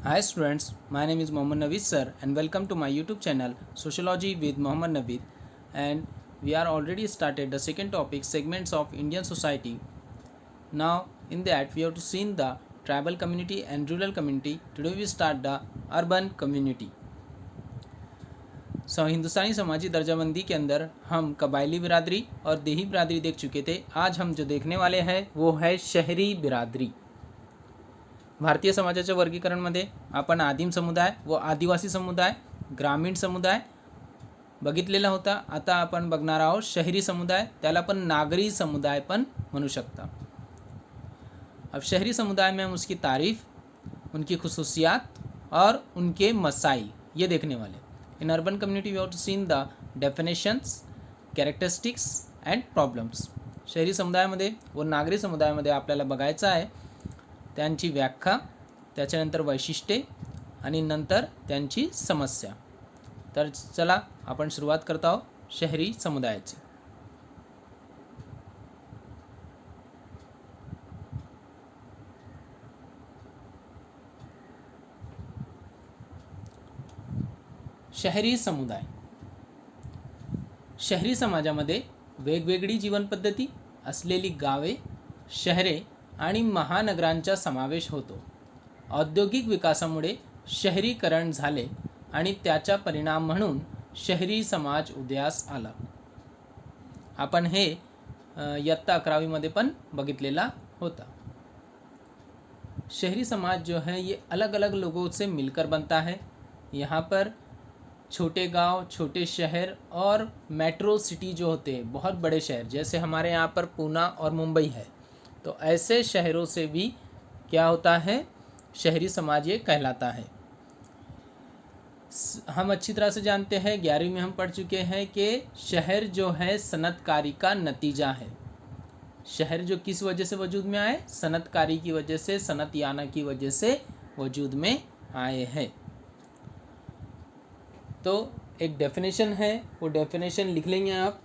Hi students, my name is Mohammad Naveed sir and welcome to my YouTube channel Sociology with Mohammad Naveed, and we are already started the second topic, segments of Indian society. Now in that we have to see the tribal community and rural community. Today we start the urban community. हिंदुस्तानी समाजी दर्जाबंदी के अंदर हम कबायली बिरादरी और देही बिरादरी देख चुके थे। आज हम जो देखने वाले हैं वो है शहरी बिरादरी। भारतीय समाजाच्या वर्गीकरणमध्ये आपण आदिम समुदाय व आदिवासी समुदाय, ग्रामीण समुदाय बघितलेला होता। आता आपण बघणार आहोत शहरी समुदाय, त्याला पण नागरी समुदाय पण म्हणू शकता। अब शहरी समुदाय में हम उसकी तारीफ, उनकी खुसूसियात और उनके मसाइल ये देखने वाले। In urban community we have to seen the definitions, characteristics and problems. शहरी समुदायामध्ये व नागरी समुदायामध्ये आपल्याला बघायचं आहे त्यांची व्याख्या, त्याच्यानंतर वैशिष्ट्ये आणि नंतर त्यांची समस्या। तर चला आपण सुरुवात करत आहोत शहरी समुदायाची। शहरी समुदाय, शहरी समाजामध्ये वेगवेगळी जीवनपद्धती असलेली गावे, शहरे आणि महानगरांचा समावेश होतो। औद्योगिक विकासामुळे शहरीकरण झाले आणि त्याचा परिणाम म्हणून शहरी समाज उदयास आला। आपण हे इयत्ता 11वीं मध्ये पण बघितलेला होता। शहरी समाज जो है ये अलग अलग लोगों से मिलकर बनता है। यहाँ पर छोटे गांव, छोटे शहर और मेट्रो सिटी जो होते हैं, बहुत बड़े शहर, जैसे हमारे यहाँ पर पूना और मुंबई है, तो ऐसे शहरों से भी क्या होता है, शहरी समाज ये कहलाता है। हम अच्छी तरह से जानते हैं, 11वीं में हम पढ़ चुके हैं कि शहर जो है सनतकारी का नतीजा है। शहर जो किस वजह से वजूद में आए, सनतकारी की वजह से, सनतयाना की वजह से वजूद में आए हैं। तो एक डेफिनेशन है, वो डेफिनेशन लिख लेंगे आप।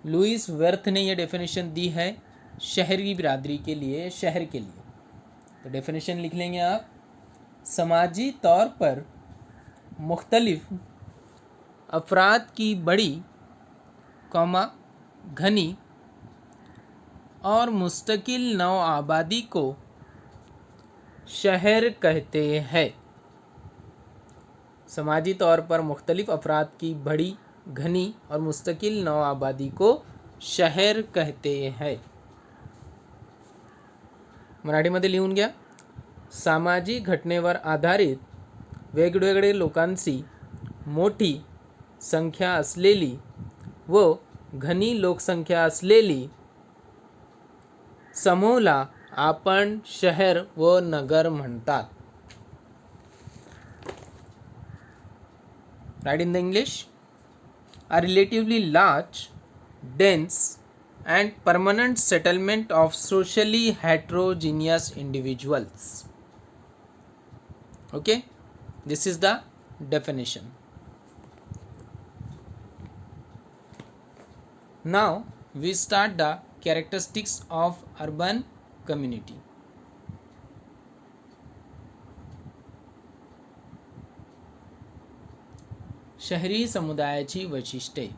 लुइस वर्थ ने यह डेफिनेशन दी है शहरी बिरादरी के लिए, शहर के लिए। तो डेफिनेशन लिख लेंगे आप। समाजी तौर पर मुख्तलिफ अफराद की बड़ी घनी और मुस्तकिल नौ आबादी को शहर कहते हैं। समाजी तौर पर मुख्तलिफ अफराद की बड़ी, घनी और मुस्तकिल नौ आबादी को शहर कहते हैं। मराठीमध्ये लिहून घ्या। सामाजिक घटनेवर आधारित वेगवेगळे लोकांची मोठी संख्या असलेली व घनी लोकसंख्या असलेली समूहाला आपण शहर व नगर म्हणतात। Right in the English, a relatively large, dense and permanent settlement of socially heterogeneous individuals. Okay, this is the definition. Now we start the characteristics of urban community. शहरी समुदायाची वैशिष्ट्ये,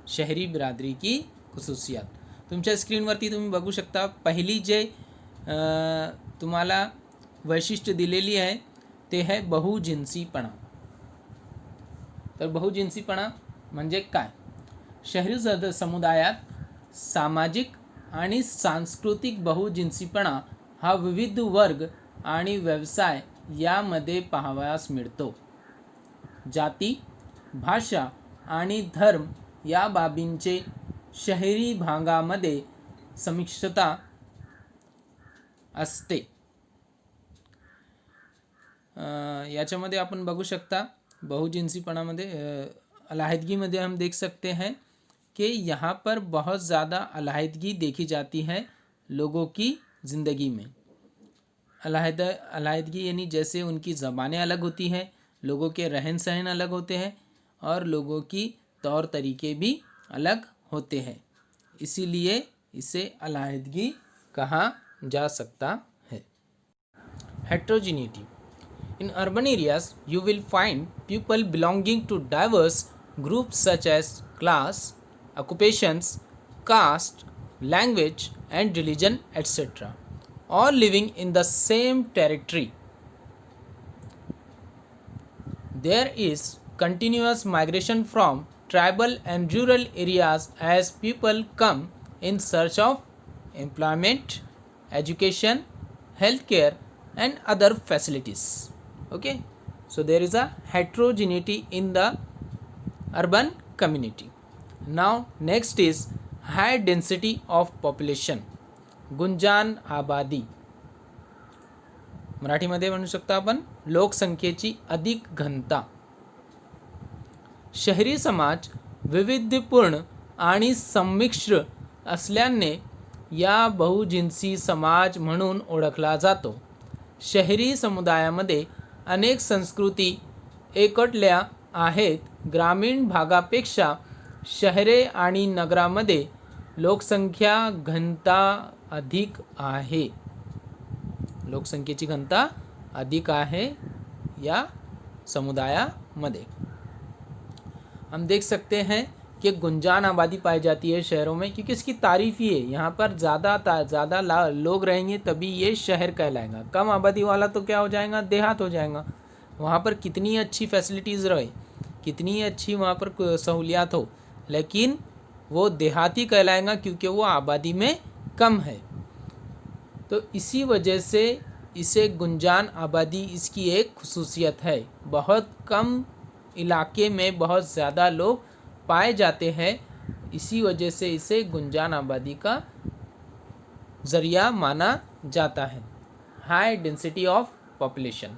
शहरी बिरादरी की खुसूसियात। तुमच्या स्क्रीनवरती तुम्ही बघू शकता, पहिली जे तुम्हाला वैशिष्ट्य दिलेली आहे ते है बहुजिन्सीपणा। तर बहुजिन्सीपणा म्हणजे काय? शहरी समुदायात सामाजिक आणि सांस्कृतिक बहुजिन्सीपणा हा विविध वर्ग आणि व्यवसाय यामध्ये पाहावयास मिळतो। जाती, भाषा आणि धर्म या बाबींचे शहरी भागामध्ये समिश्रता असते। याच्यामध्ये आपण बघू शकता बहुजिन्सीपणामध्ये अलहदगी हम देख सकते हैं कि यहाँ पर बहुत ज़्यादा अलहदगी देखी जाती है लोगों की ज़िंदगी में। अलहदगी यानी जैसे उनकी ज़बानें अलग होती हैं, लोगों के रहन सहन अलग होते हैं और लोगों की तौर तरीके भी अलग होते हैं, इसीलिए इसे अलहदगी कहा जा सकता है। Heterogeneity, In urban areas, you will find people belonging to diverse groups such as class, occupations, caste, language, and religion, etc., all living in the same territory. There is continuous migration from tribal and rural areas as people come in search of employment, education, healthcare, and other facilities. Okay, so there is a heterogeneity in the urban community. Now next is high density of population, गुंजान आबादी. मराठीमध्ये म्हणू शकतो आपण लोकसंख्येची अधिक घनता. शहरी समाज विविधपूर्ण आणि संमिश्र असल्याने या बहुजिन्सी समाज म्हणून ओळखला जातो. शहरी समुदायामध्ये अनेक संस्कृती एकवटल्या आहेत. ग्रामीण भागापेक्षा शहरे आणि नगरामध्ये लोकसंख्या घनता अधिक आहे. लोकसंख्येची घनता अधिक आहे या समुदायामध्ये. हम देख सकते हैं कि गुंजान आबादी पाई जाती है शहरों में, क्योंकि इसकी तारीफ ही है. यहाँ पर ज़्यादा लोग रहेंगे तभी ये शहर कहलाएगा. कम आबादी वाला तो क्या हो जाएगा, देहात हो जाएगा. वहाँ पर कितनी अच्छी फैसिलिटीज़ रहे, कितनी अच्छी वहाँ पर सहूलियात हो, लेकिन वो देहाती कहलाएगा क्योंकि वो आबादी में कम है. तो इसी वजह से इसे गुंजान आबादी इसकी एक खुसूसियत है. बहुत कम इलाके में बहुत ज़्यादा लोग पाए जाते हैं, इसी वजह से इसे गुंजान आबादी का ज़रिया माना जाता है. High density of population.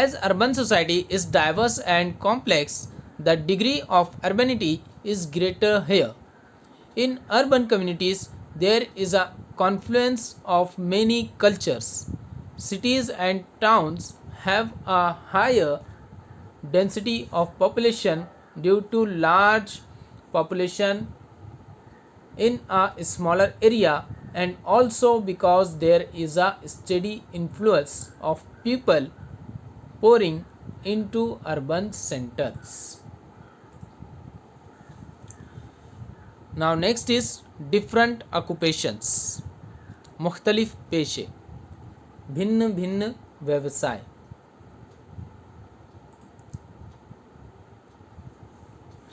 As urban society is diverse and complex, the degree of urbanity is greater here. In urban communities, there is a confluence of many cultures. Cities and towns have a higher density of population due to large population in a smaller area, and also because there is a steady influx of people pouring into urban centers. Now next is different occupations. मुख्तलिफ पेशे, भिन्न भिन्न व्यवसाय.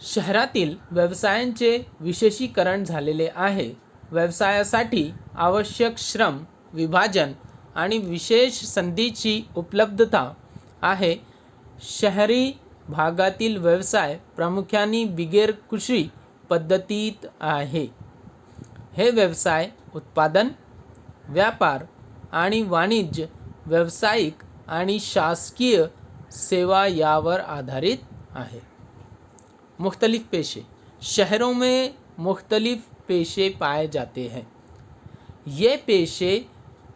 शहरातील व्यवसायांचे विशेषीकरण झालेले आहे. व्यवसायासाठी आवश्यक श्रम विभाजन आणि विशेष संधीची उपलब्धता आहे. शहरी भागातील व्यवसाय प्रामुख्याने बिगर कृषी पद्धतीत आहे. हे व्यवसाय उत्पादन, व्यापार आणि वाणिज्य, व्यावसायिक आणि शासकीय सेवा यावर आधारित आहे. मुख्तलिफ पेशे. शहरों में मुख्तलिफ पेशे पाए जाते हैं. ये पेशे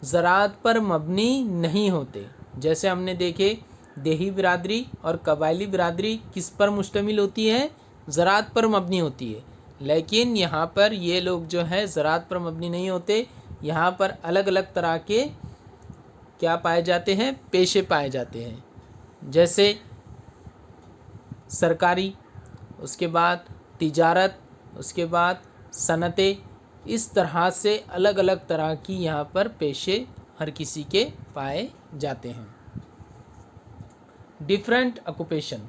ज़राअत पर मबनी नहीं होते. जैसे हमने देखे देही बिरादरी और कबायली बिरादरी किस पर मुश्तमिल होती है, ज़राअत पर मबनी होती है. लेकिन यहाँ पर ये लोग जो है ज़राअत पर मबनी नहीं होते. यहाँ पर अलग अलग तरह के क्या पाए जाते हैं, पेशे पाए जाते हैं. जैसे सरकारी, उसके बाद तिजारत, उसके बाद सनतें. इस तरह से अलग अलग तरह की यहाँ पर पेशे हर किसी के पाए जाते हैं. Different occupation.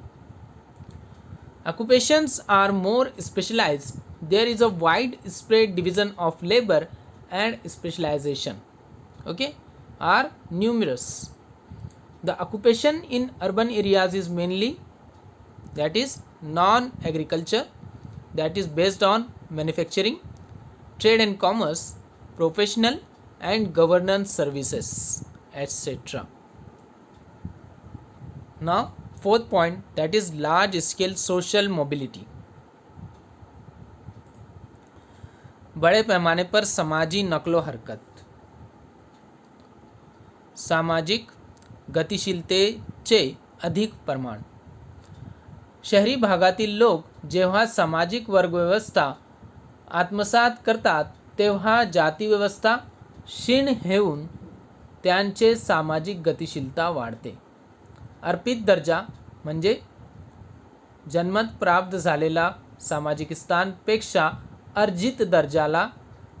Occupations are more specialized. There is a widespread division of labor and specialization. Okay, are numerous. The occupation in urban areas is mainly, that is non-agriculture, that is based on manufacturing, trade and commerce, professional and governance services, etc. Now fourth point, that is large scale social mobility. बड़े पैमाने पर समाजी नकलो हरकत. सामाजिक गतिशीलतेचे अधिक प्रमाण. शहरी भागातील लोक जेव्हा सामाजिक वर्गव्यवस्था आत्मसात करतात तेव्हा जाती व्यवस्था क्षीण होऊन त्यांचे सामाजिक गतिशीलता वाढते. अर्पित दर्जा म्हणजे जन्मत प्राप्त झालेला सामाजिक स्थानपेक्षा अर्जित दर्जाला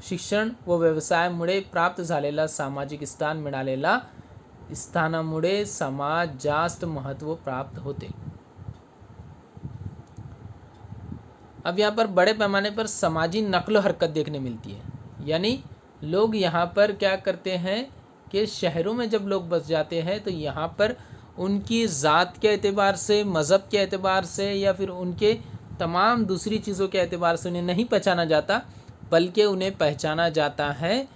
शिक्षण व व्यवसायामुळे प्राप्त झालेला सामाजिक स्थान मिळालेला स्थानामुळे समाज जास्त महत्व प्राप्त होते। अब यहाँ पर बड़े पैमाने पर समाजी नकलो हरकत देखने मिलती है, यानी लोग यहाँ पर क्या करते हैं कि शहरों में जब लोग बस जाते हैं तो यहाँ पर उनकी ज़ात के एतबार से, मज़हब के एतबार से या फिर उनके तमाम दूसरी चीज़ों के एतबार से उन्हें नहीं पहचाना जाता, बल्कि उन्हें पहचाना जाता है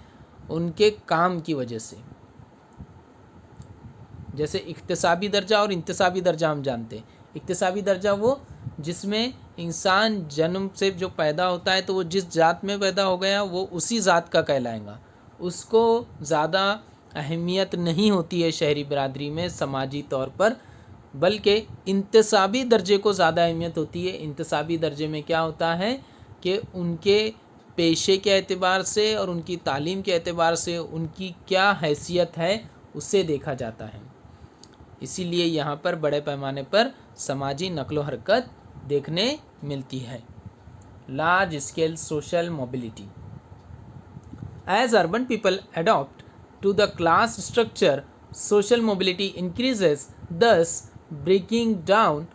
उनके काम की वजह से। जैसे इक्तिसाबी दर्जा और इंतसाबी दर्जा हम जानते हैं। इक्तिसाबी दर्जा वो जिसमें इंसान जन्म से जो पैदा होता है तो वो जिस जात में पैदा हो गया वो उसी जात का कहलाएगा, उसको ज़्यादा अहमियत नहीं होती है शहरी बिरादरी में समाजी तौर पर, बल्कि इंतसाबी दर्जे को ज़्यादा अहमियत होती है। इंतसाबी दर्जे में क्या होता है कि उनके पेशे के एतबार से और उनकी तालीम के एतबार से उनकी क्या हैसियत है उसे देखा जाता है। इसीलिए यहाँ पर बड़े पैमाने पर समाजी नकलो हरकत देखने मिलती है। Large scale social mobility. As urban people adopt to the class structure, social mobility increases, thus breaking down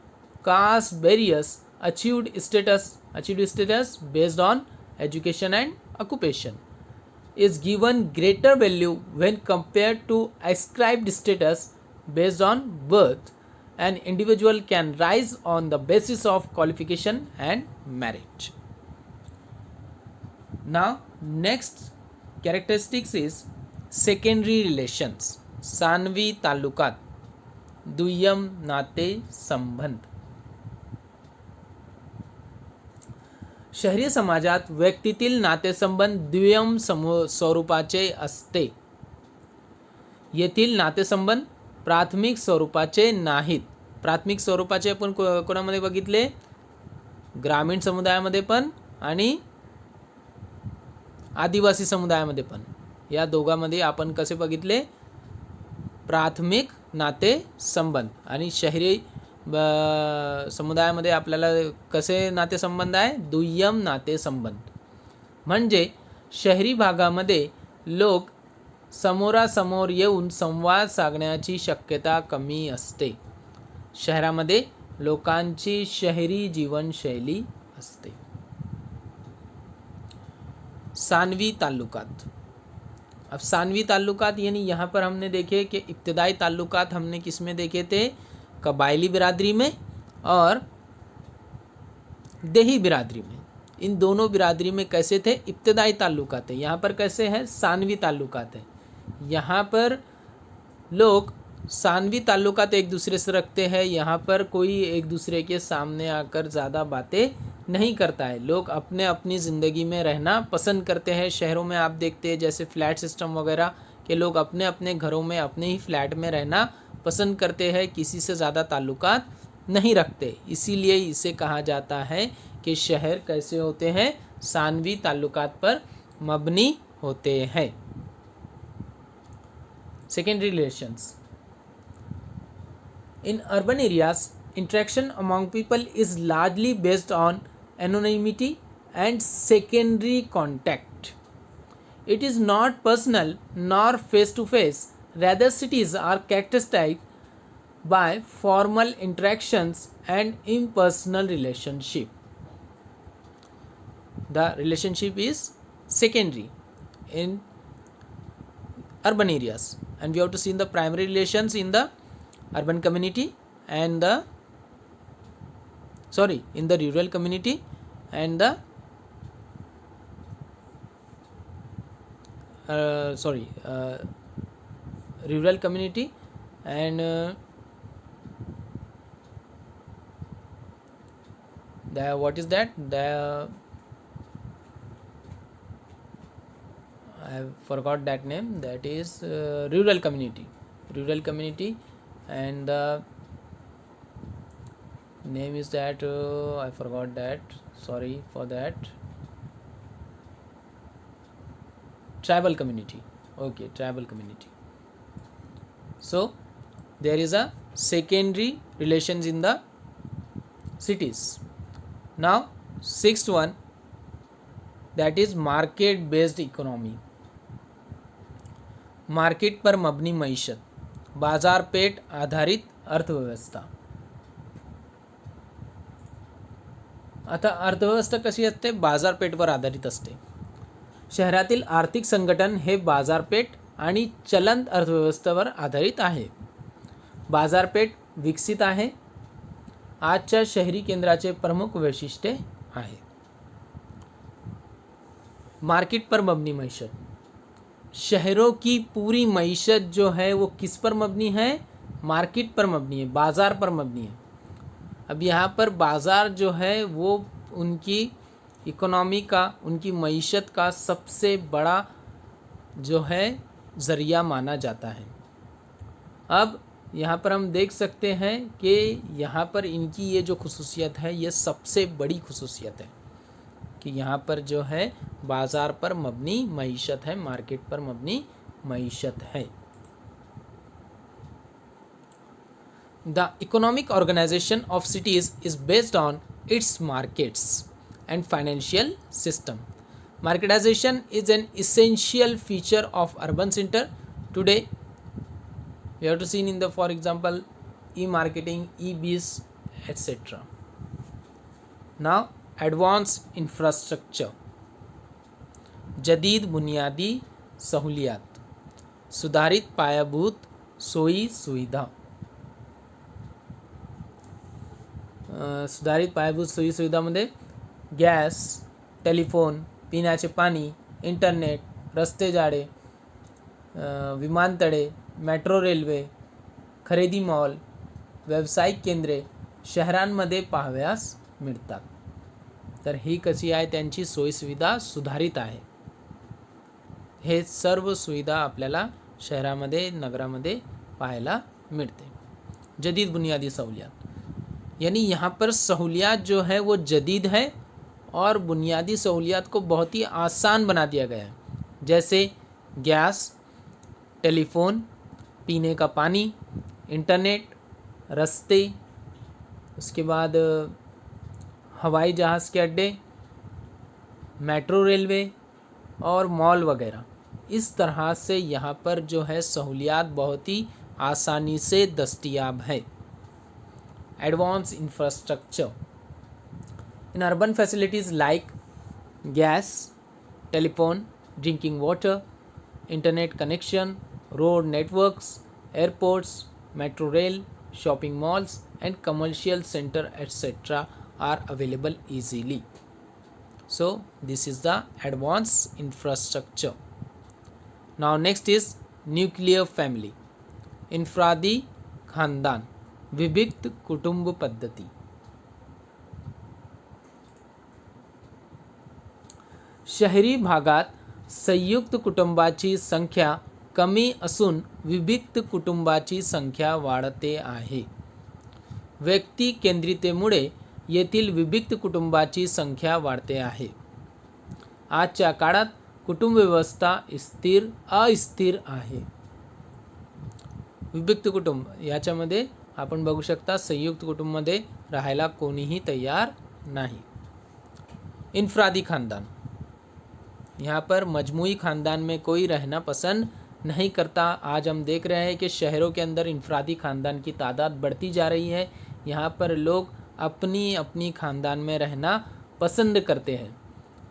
caste barriers, achieved status based on education and occupation is given greater value when compared to ascribed status based on birth. An individual can rise on the basis of qualification and merit. Now next characteristics is secondary relations. सानवी तालुकात दुय्यम नाते संबंध। शहरी समाजात व्यक्तीतील नातेसंबंध द्वियम स्वरूपाचे असते। येथील नातेसंबंध प्राथमिक स्वरूपाचे नाहीत। प्राथमिक स्वरूपाचे आपण कोणामध्ये बघितले? ग्रामीण समुदायामध्ये पण आणि आदिवासी समुदायामध्ये पण। या दोघांमध्ये आपण कसे बघितले? प्राथमिक नाते संबंध। आणि शहरी समुदायामध्ये आपल्याला कसे नाते संबंध आहे? दुय्यम नाते संबंध। म्हणजे शहरी भागामध्ये लोक समोरासमोर येऊन संवाद साधण्याची शक्यता कमी असते। शहरामध्ये लोकांची शहरी जीवनशैली असते। सानवी ताल्लुकात। अब सानवी ताल्लुकात यानी यहाँ पर हमने देखे कि इब्तदाई ताल्लुकात हमने किस में देखे थे? कबायली बिरादरी में और देही बिरादरी में। इन दोनों बिरादरी में कैसे थे? इब्तदाई ताल्लुकात है। यहाँ पर कैसे है? सानवी ताल्लुकात है। यहाँ पर लोग सानवी ताल्लुकात एक दूसरे से रखते हैं। यहाँ पर कोई एक दूसरे के सामने आकर ज़्यादा बातें नहीं करता है। लोग अपने अपनी ज़िंदगी में रहना पसंद करते हैं। शहरों में आप देखते हैं जैसे फ्लैट सिस्टम वगैरह के लोग अपने अपने घरों में अपने ही फ्लैट में रहना पसंद करते हैं, किसी से ज़्यादा ताल्लुकात नहीं रखते। इसीलिए इसे कहा जाता है कि शहर कैसे होते हैं? सानवी ताल्लुकात पर मबनी होते हैं। Secondary relations. In urban areas, interaction among people is largely based on anonymity and secondary contact. It is not personal nor face-to-face. Rather, cities are characterized by formal interactions and impersonal relationship. The relationship is secondary in urban areas, and we have to see the primary relations in the urban community and in the rural community and the rural community and the what is that? The I forgot that name. That is rural community. Rural community. And the name is that I forgot that, sorry for that. Tribal community. Okay, tribal community. So there is a secondary relations in the cities. Now sixth one, that is market based economy. Market पर मबनी मईशत, बाजारपेठ आधारित अर्थव्यवस्था. आता अर्थव्यवस्था कशी असते? बाजारपेठवर आधारित असते. शहरातील आर्थिक संघटन हे बाजारपेठ आणि चलन अर्थव्यवस्थेवर आधारित आहे. बाजारपेठ विकसित आहे. आजच्या शहरी केंद्राचे प्रमुख वैशिष्ट्य आहे. मार्केट पर मबनी मईशत, शहरों की पूरी मईशत जो है वो किस पर मबनी है? मार्केट पर मबनी है, बाज़ार पर मबनी है. अब यहाँ पर बाज़ार जो है वो उनकी इकोनॉमी का, उनकी मईशत का सबसे बड़ा जो है ज़रिया माना जाता है. अब यहाँ पर हम देख सकते हैं कि यहाँ पर इनकी ये जो खुसूसियत है ये सबसे बड़ी खुसूसियत है कि यहाँ पर जो है बाज़ार पर मबनी मईशत है, मार्केट पर मबनी मईशत है. The economic organization of cities is based on its markets and financial system. Marketization is an essential feature of urban center. Today, we have to see in the, for example, e-marketing, e-biz, etc. Now, advanced infrastructure. जदीद बुनियादी सहूलियात, सुधारित पायाभूत सोयी सुविधा. सुधारित पायाभूत सोयी सुविधामध्ये gas, telephone, पिण्याचे पाणी, इंटरनेट, रस्ते जाळे, विमानतळे, मेट्रो रेल्वे, खरेदी मॉल, व्यावसायिक केंद्रे शहरांमध्ये पाहावयास मिळतात. तर ही कशी आहे? त्यांची सोयीसुविधा सुधारित आहे. हे सर्व सुविधा आपल्याला शहरामध्ये, नगरामध्ये पाहायला मिळते. जदीद बुनियादी सहूलियात, यानी यहाँ पर सहूलियात जो है वो जदीद है और बुनियादी सहूलियात को बहुत ही आसान बना दिया गया है. जैसे गैस, टेलीफोन, पीने का पानी, इंटरनेट, रास्ते, उसके बाद हवाई जहाज़ के अड्डे, मेट्रो रेलवे और मॉल वगैरह. इस तरह से यहाँ पर जो है सहूलियात बहुत ही आसानी से दस्तयाब है. Advanced infrastructure in urban facilities like gas, telephone, drinking water, internet connection, road networks, airports, metro rail, shopping malls and commercial center etc. are available easily. So this is the advanced infrastructure. Now next is nuclear family. इनफरादी खानदान, विभक्त कुटुंब पद्धती. शहरी भागात संयुक्त कुटुंबाची संख्या कमी असून विभक्त कुटुंबाची संख्या वाढते आहे. व्यक्ती केंद्रितेमुळे येथील विभक्त कुटुंबाची संख्या वाढते आहे. आजच्या काळात कुटुंब व्यवस्था स्थिर अस्थिर आहे. विभक्त कुटुंब याच्यामध्ये आपण बघू शकता संयुक्त कुटुंबामध्ये राहायला कोणीही तयार नहीं. इनफरादी खानदान, यहाँ पर मजमूई खानदान में कोई रहना पसंद नहीं करता. आज हम देख रहे हैं कि शहरों के अंदर इनफरादी खानदान की तादाद बढ़ती जा रही है. यहाँ पर लोग अपनी अपनी खानदान में रहना पसंद करते हैं,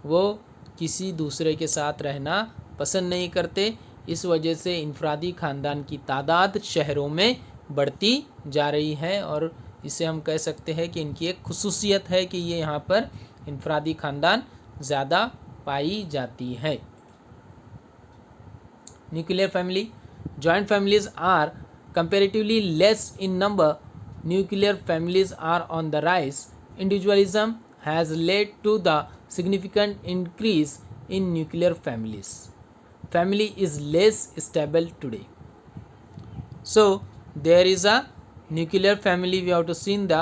वो किसी दूसरे के साथ रहना पसंद नहीं करते. इस वजह से इनफरादी खानदान की तादाद शहरों में बढ़ती जा रही है और इसे हम कह सकते हैं कि इनकी एक खुसूसियत है कि ये यहाँ पर इनफरादी खानदान ज़्यादा पाई जाती है. Nuclear family, joint families are comparatively less in number. Nuclear families are on the rise. Individualism has led to the significant increase in nuclear families. Family is less stable today. So there is a nuclear family. We have to see the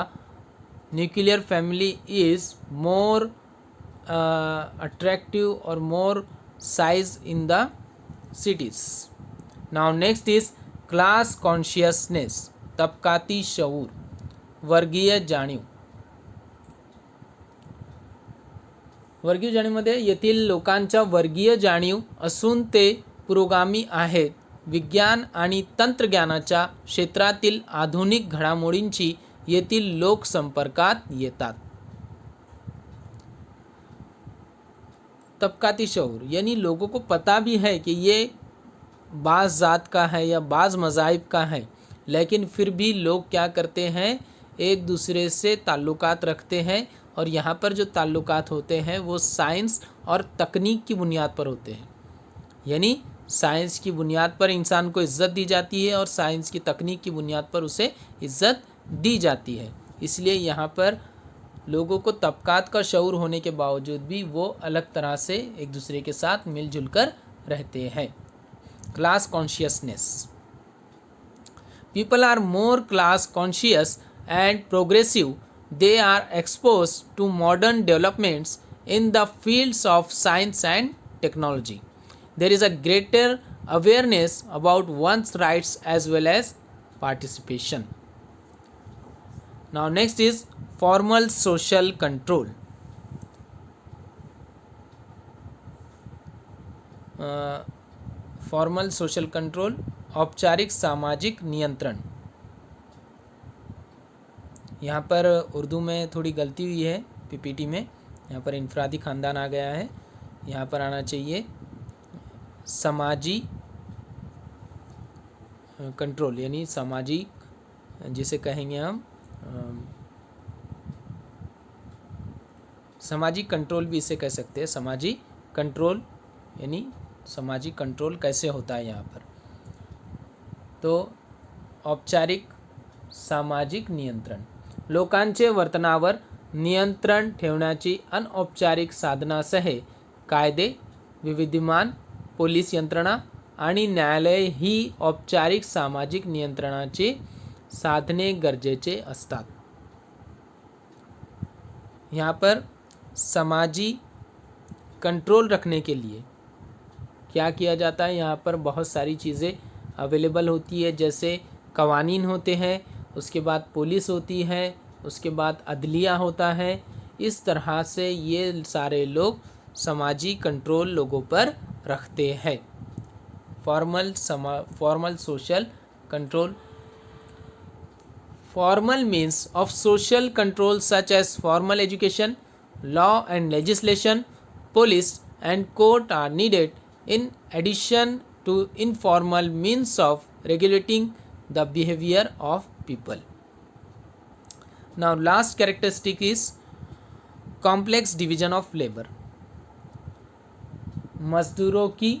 nuclear family is more attractive or more size in the cities. Now next is class consciousness. तबकाती शऊर, वर्गीय जाणीव. वर्गीय जाणीवमध्ये येथील लोकांच्या वर्गीय जाणीव असून ते पुरोगामी आहेत. विज्ञान आणि तंत्रज्ञानाच्या क्षेत्रातील आधुनिक घडामोडींची येथील लोक संपर्कात येतात. तबकाती शऊर यानी लोगों को पता भी है कि ये बाज़ ज़ात का है या बाज़ मज़ाहिब का है, लेकिन फिर भी लोग क्या करते हैं, एक दूसरे से ताल्लुकात रखते हैं. और यहाँ पर जो ताल्लुकात होते हैं वो साइंस और तकनीक की बुनियाद पर होते हैं. यानी साइंस की बुनियाद पर इंसान को इज़्ज़त दी जाती है और साइंस की तकनीक की बुनियाद पर उसे इज़्ज़त दी जाती है. इसलिए यहाँ पर लोगों को तबकात का शऊर होने के बावजूद भी वो अलग तरह से एक दूसरे के साथ मिलजुल कर रहते हैं. Class consciousness. People are more class conscious and progressive. They are exposed to modern developments in the fields of science and technology. There is a greater awareness about one's rights as well as participation. Now next is formal social control. Formal social control, औपचारिक सामाजिक नियंत्रण. यहाँ पर उर्दू में थोड़ी गलती हुई है पीपीटी में. यहाँ पर इनफरादी ख़ानदान आ गया है, यहाँ पर आना चाहिए समाजी कंट्रोल, यानी सामाजिक जिसे कहेंगे हम सामाजिक कंट्रोल भी इसे कह सकते हैं. सामाजिक कंट्रोल यानी सामाजिक कंट्रोल कैसे होता है यहाँ पर, तो औपचारिक सामाजिक नियंत्रण. लोकांचे वर्तनावर नियंत्रण ठेवण्याची अनौपचारिक साधनासह कायदे, विधिमान, पोलीस यंत्रणा आणि न्यायालय ही औपचारिक सामाजिक नियंत्रणाची साधने गरजेचे असतात. यहाँ पर समाजी कंट्रोल रखने के लिए क्या किया जाता है, यहाँ पर बहुत सारी चीज़ें अवेलेबल होती है. जैसे कवानीन होते हैं, उसके बाद पुलिस होती है, उसके बाद अदलिया होता है. इस तरह से ये सारे लोग समाजी कंट्रोल लोगों पर रखते हैं. Formal social control. Formal means of social control such as formal education, law and legislation, police and court are needed in addition to informal means of regulating the behavior of people. Now last characteristic is complex division of labor. मजदूरों की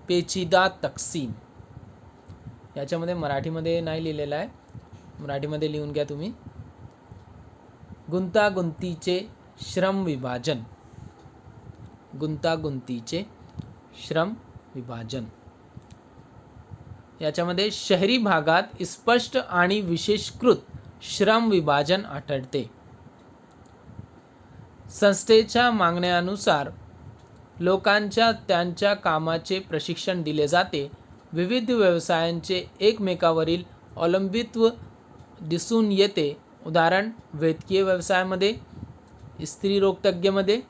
पेचीदा तकसीम. याच्यामध्ये मराठीमध्ये नाही लिहिलेलं आहे, मराठीमध्ये लिहून घ्या तुम्ही. गुंतागुंतीचे श्रम विभाजन. गुंतागुंतीचे श्रम विभाजन. याच्यामध्ये शहरी भागात स्पष्ट आणि विशेषीकृत श्रम विभाजन आढळते. संस्थेच्या मागण्यानुसार लोकांच्या त्यांच्या कामाचे प्रशिक्षण दिले जाते. विविध व्यवसायांचे एकमेकावरील अवलंबित्व दिसून येते. उदाहरण वैद्यकीय व्यवसायामध्ये, स्त्रीरोगतज्ञमध्ये,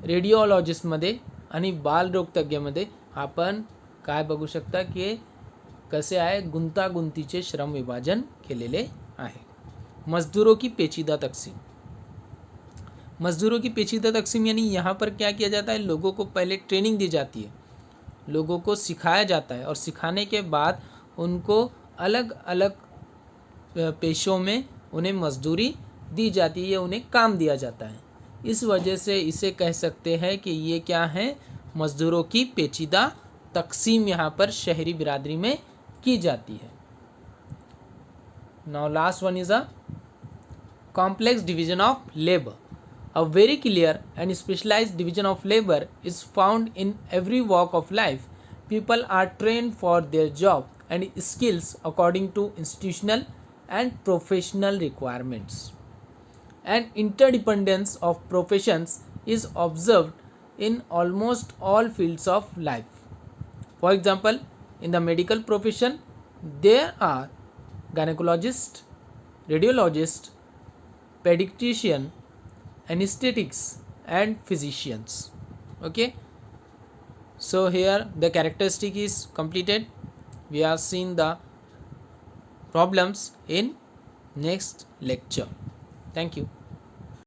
रेडिओलॉजिस्टमध्ये आणि बालरोगतज्ञमध्ये आपण काय बघू शकता की कसे आहे गुंतागुंतीचे श्रम विभाजन केलेले आहे. मजदूरों की पेचीदा तकसीम. मजदूरों की पेचीदा तकसीम यानी यहाँ पर क्या किया जाता है, लोगों को पहले ट्रेनिंग दी जाती है, लोगों को सिखाया जाता है और सिखाने के बाद उनको अलग अलग पेशों में उन्हें मजदूरी दी जाती है, उन्हें काम दिया जाता है. इस वजह से इसे कह सकते हैं कि ये क्या है, मजदूरों की पेचीदा तकसीम यहाँ पर शहरी बिरादरी में की जाती है. Now last one is a complex division of labour. A very clear and specialised division of labour is found in every walk of life. People are trained for their job and skills according to institutional and professional requirements. And interdependence of professions is observed in almost all fields of life. For example, in the medical profession, there are gynecologist, radiologist, pediatrician, anesthetics, and physicians. Okay, so here the characteristic is completed. We have seen the problems in next lecture. Thank you.